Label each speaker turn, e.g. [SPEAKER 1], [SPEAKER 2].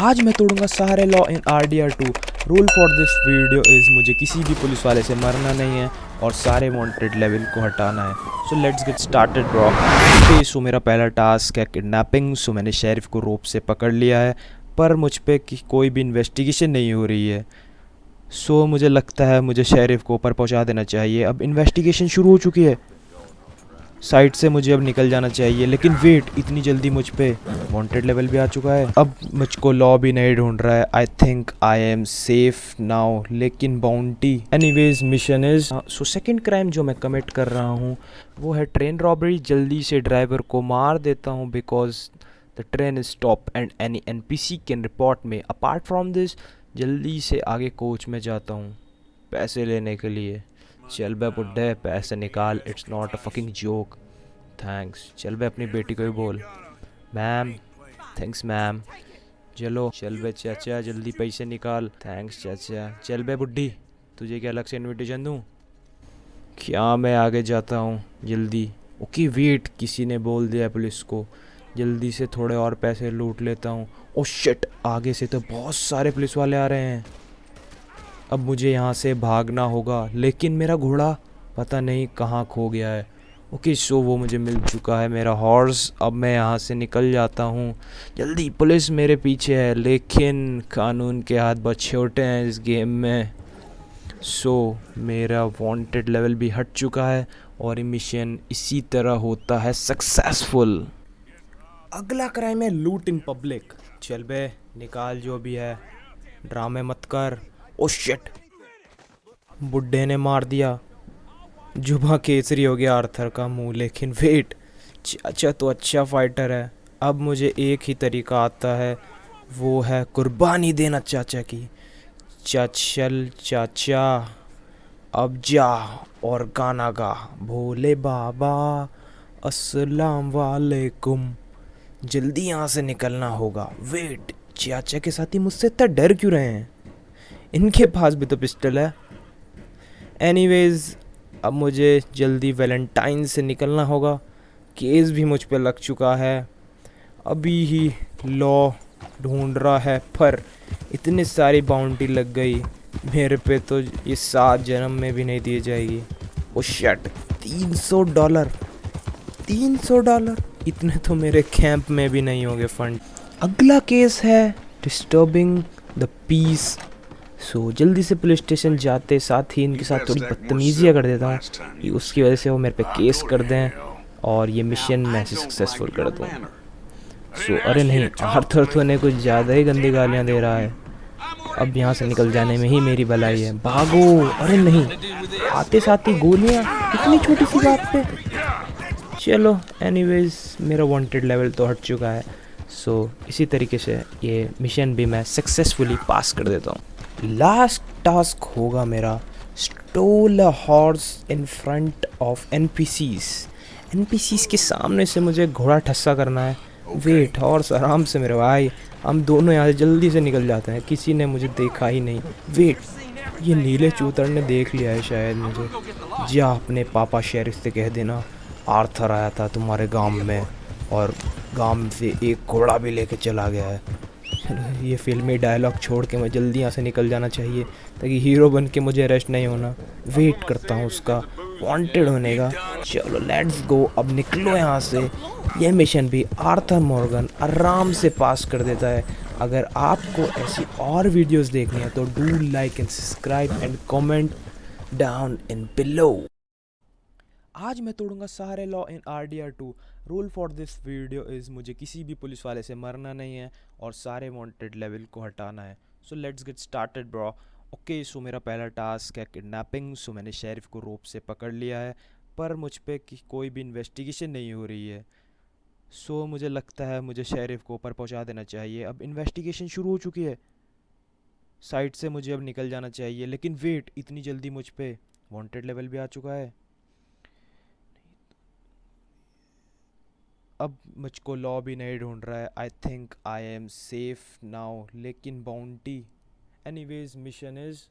[SPEAKER 1] आज मैं तोड़ूंगा सारे law in RDR2। Rule for this video is मुझे किसी भी पुलिस वाले से मरना नहीं है और सारे वांटेड लेवल को हटाना है। So let's get started bro. Okay, so मेरा पहला टास्क है किडनैपिंग। सो मैंने शेरिफ को रोप से पकड़ लिया है, पर मुझ पे कोई भी इन्वेस्टिगेशन नहीं हो रही है। सो मुझे लगता है मुझे शेरिफ को ऊपर पहुंचा देना चाहिए। अब इन्वेस्टिगेशन शुरू हो चुकी है, साइट से मुझे अब निकल जाना चाहिए। लेकिन वेट, इतनी जल्दी मुझ पे वांटेड लेवल भी आ चुका है। अब मुझको लॉ भी नहीं ढूंढ रहा है। I think I am safe now. लेकिन bounty, anyways mission is so second crime जो मैं कमिट कर रहा हूँ वो है ट्रेन रॉबरी। जल्दी से ड्राइवर को मार देता हूँ because the train is stop and any NPC can report में। अपार्ट फ्रॉम दिस जल्दी से आगे कोच में जाता हूँ पैसे लेने के लिए। चल बे बुड्ढे, पैसे निकाल, it's not a fucking joke. Thanks. चल बे अपनी बेटी को भी बोल, मैम। Thanks ma'am. चलो चल बे चाचा, जल्दी पैसे निकाल। थैंक्स चाचा। चल बे बुड्ढी, तुझे क्या अलग से इनविटेशन दूँ? क्या मैं आगे जाता हूँ जल्दी। ओके वेट, किसी ने बोल दिया पुलिस को। जल्दी से थोड़े और पैसे लूट लेता हूँ। ओ शिट, आगे से तो बहुत सारे पुलिस वाले आ रहे हैं। अब मुझे यहाँ से भागना होगा, लेकिन मेरा घोड़ा पता नहीं कहाँ खो गया है। ओके सो वो मुझे मिल चुका है, मेरा हॉर्स। अब मैं यहाँ से निकल जाता हूँ जल्दी। पुलिस मेरे पीछे है, लेकिन कानून के हाथ बहुत छोटे हैं इस गेम में। सो मेरा वांटेड लेवल भी हट चुका है और मिशन इसी तरह होता है सक्सेसफुल। अगला क्राइम है लूट इन पब्लिक। चल बे निकाल जो भी है, ड्रामे मत कर। ओ शिट, बुड्ढे ने मार दिया। जुबा केसरी हो गया आर्थर का मुंह। लेकिन वेट, चाचा तो अच्छा फाइटर है। अब मुझे एक ही तरीका आता है, वो है कुर्बानी देना चाचा की। चल चाचा, अब जा और गाना गा, भोले बाबा अस्सलाम वालेकुम। जल्दी यहाँ से निकलना होगा। वेट, चाचा के साथ ही मुझसे इतना डर क्यों रहे हैं? इनके पास भी तो पिस्टल है। एनीवेज, अब मुझे जल्दी वैलेंटाइन से निकलना होगा। केस भी मुझ पे लग चुका है। अभी ही लॉ ढूंढ रहा है, पर इतनी सारी बाउंटी लग गई मेरे पे तो ये 7 जन्म में भी नहीं दी जाएगी। ओ शट, $300। $300 इतने तो मेरे कैंप में भी नहीं होंगे फंड। अगला केस है डिस्टर्बिंग द पीस। सो जल्दी से पुलिस स्टेशन जाते साथ ही इनके साथ थोड़ी बदतमीजियाँ कर देता हूँ कि उसकी वजह से वो मेरे पे केस कर दें और ये मिशन मैं सक्सेसफुल कर दूँ। सो अरे नहीं, आर्थर तो ने कुछ ज़्यादा ही गंदी गालियाँ दे रहा है। अब यहाँ से निकल जाने में ही मेरी भलाई है। भागो। अरे नहीं, आते साथ ही गोलियाँ, इतनी छोटी सी बात पे। चलो एनीवेज, मेरा वांटेड लेवल तो हट चुका है। सो इसी तरीके से ये मिशन भी मैं सक्सेसफुली पास कर देता हूँ। लास्ट टास्क होगा मेरा, stole a horse in front of NPCs के सामने से मुझे घोड़ा ठस्सा करना है। वेट, हॉर्स आराम से मेरे भाई, हम दोनों यहाँ से जल्दी से निकल जाते हैं। किसी ने मुझे देखा ही नहीं। वेट, ये नीले चूतर ने देख लिया है शायद मुझे। जा अपने पापा शेरिफ से कह देना आर्थर आया था तुम्हारे गांव में और गांव से एक घोड़ा भी लेके चला गया है। चलो, ये फिल्मी डायलॉग छोड़ के मैं जल्दी यहाँ से निकल जाना चाहिए ताकि हीरो बन के मुझे अरेस्ट नहीं होना। वेट करता हूँ उसका वांटेड होने का। चलो लेट्स गो, अब निकलो यहाँ से। यह मिशन भी आर्थर मॉर्गन आराम से पास कर देता है। अगर आपको ऐसी और वीडियोस देखनी है तो do like and subscribe and comment down in below. आज मैं तोड़ूंगा सारे law in RDR2। Rule for this video is मुझे किसी भी पुलिस वाले से मरना नहीं है और सारे वांटेड लेवल को हटाना है। So let's get started bro. Okay, so मेरा पहला टास्क है किडनैपिंग। सो मैंने शेरिफ को रोप से पकड़ लिया है, पर मुझ पे कोई भी इन्वेस्टिगेशन नहीं हो रही है। सो मुझे लगता है मुझे शेरिफ को ऊपर पहुंचा देना चाहिए। अब इन्वेस्टिगेशन शुरू हो चुकी है, साइट से मुझे अब निकल जाना चाहिए। लेकिन वेट, इतनी जल्दी मुझ पे वांटेड लेवल भी आ चुका है। अब मुझको लॉ भी नहीं ढूंढ रहा है। I think I am safe now. लेकिन बाउंटी, एनीवेज मिशन इज़